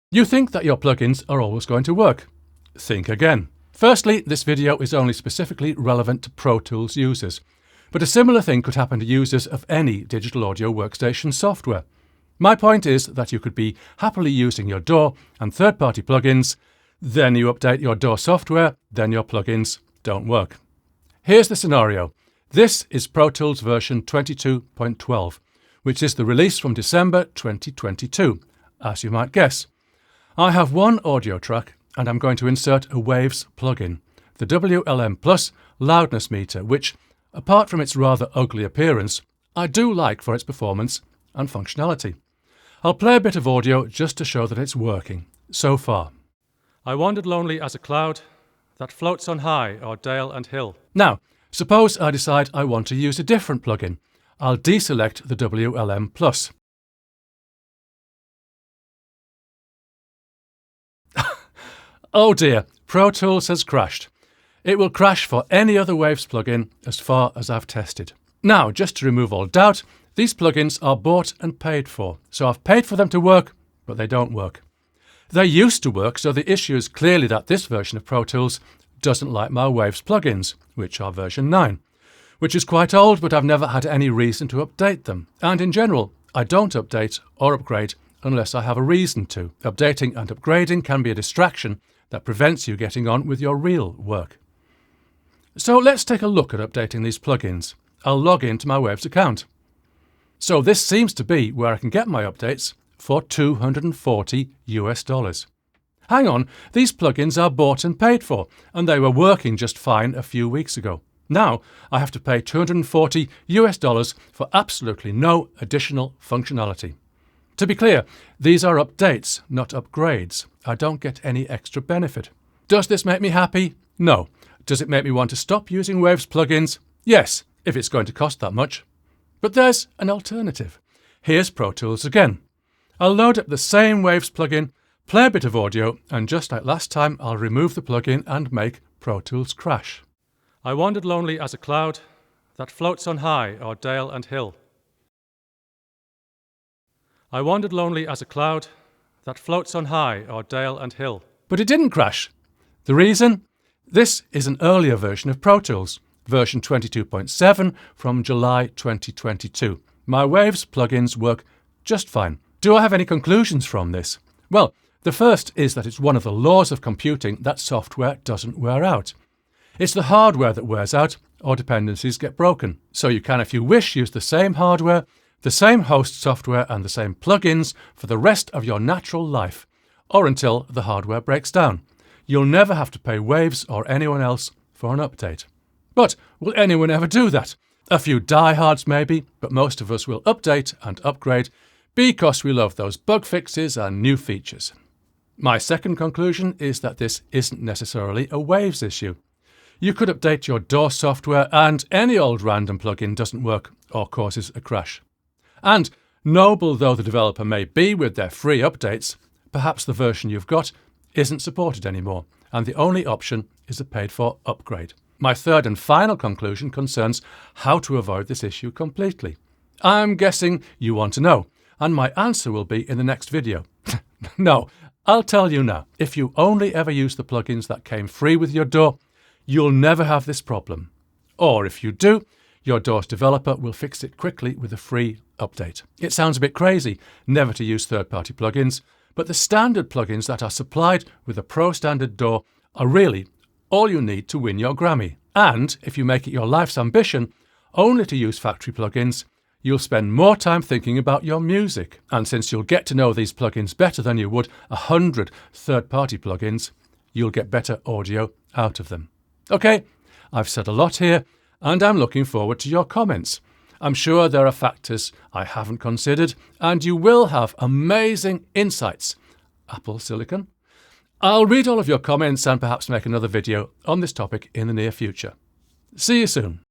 You think that your plugins are always going to work. Think again. Firstly, this video is only specifically relevant to Pro Tools users, but a similar thing could happen to users of any digital audio workstation software. My point is that you could be happily using your DAW and third-party plugins, then you update your DAW software, then your plugins don't work. Here's the scenario. This is Pro Tools version 22.12, which is the release from December 2022, as you might guess. I have one audio track and I'm going to insert a Waves plugin, the WLM Plus loudness meter, which, apart from its rather ugly appearance, I do like for its performance and functionality. I'll play a bit of audio just to show that it's working, so far. I wandered lonely as a cloud that floats on high o'er dale and hill. Now, suppose I decide I want to use a different plugin. I'll deselect the WLM Plus. Oh dear, Pro Tools has crashed. It will crash for any other Waves plugin as far as I've tested. Now, just to remove all doubt, these plugins are bought and paid for, so I've paid for them to work, but they don't work. They used to work, so the issue is clearly that this version of Pro Tools doesn't like my Waves plugins, which are version 9, which is quite old, but I've never had any reason to update them. And in general, I don't update or upgrade unless I have a reason to. Updating and upgrading can be a distraction that prevents you getting on with your real work. So let's take a look at updating these plugins. I'll log into my Waves account. So this seems to be where I can get my updates for $240 US. Hang on, these plugins are bought and paid for, and they were working just fine a few weeks ago. Now I have to pay $240 US for absolutely no additional functionality. To be clear, these are updates, not upgrades. I don't get any extra benefit. Does this make me happy? No. Does it make me want to stop using Waves plugins? Yes, if it's going to cost that much. But there's an alternative. Here's Pro Tools again. I'll load up the same Waves plugin, play a bit of audio, and just like last time, I'll remove the plugin and make Pro Tools crash. I wandered lonely as a cloud that floats on high o'er dale and hill. I wandered lonely as a cloud that floats on high o'er dale and hill. But it didn't crash. The reason? This is an earlier version of Pro Tools, version 22.7 from July 2022. My Waves plugins work just fine. Do I have any conclusions from this? Well, the first is that it's one of the laws of computing that software doesn't wear out. It's the hardware that wears out or dependencies get broken. So you can, if you wish, use the same hardware, the same host software and the same plugins for the rest of your natural life, or until the hardware breaks down. You'll never have to pay Waves or anyone else for an update. But will anyone ever do that? A few diehards maybe, but most of us will update and upgrade because we love those bug fixes and new features. My second conclusion is that this isn't necessarily a Waves issue. You could update your DAW software and any old random plugin doesn't work or causes a crash. And noble though the developer may be with their free updates, perhaps the version you've got isn't supported anymore, and the only option is a paid-for upgrade. My third and final conclusion concerns how to avoid this issue completely. I'm guessing you want to know, and my answer will be in the next video. No, I'll tell you now. If you only ever use the plugins that came free with your DAW, you'll never have this problem. Or if you do, your DAW's developer will fix it quickly with a free update. It sounds a bit crazy never to use third-party plugins, but the standard plugins that are supplied with a Pro Standard DAW are really all you need to win your Grammy. And if you make it your life's ambition only to use factory plugins, you'll spend more time thinking about your music. And since you'll get to know these plugins better than you would 100 third-party plugins, you'll get better audio out of them. Okay, I've said a lot here, and I'm looking forward to your comments. I'm sure there are factors I haven't considered, and you will have amazing insights. Apple Silicon? I'll read all of your comments and perhaps make another video on this topic in the near future. See you soon.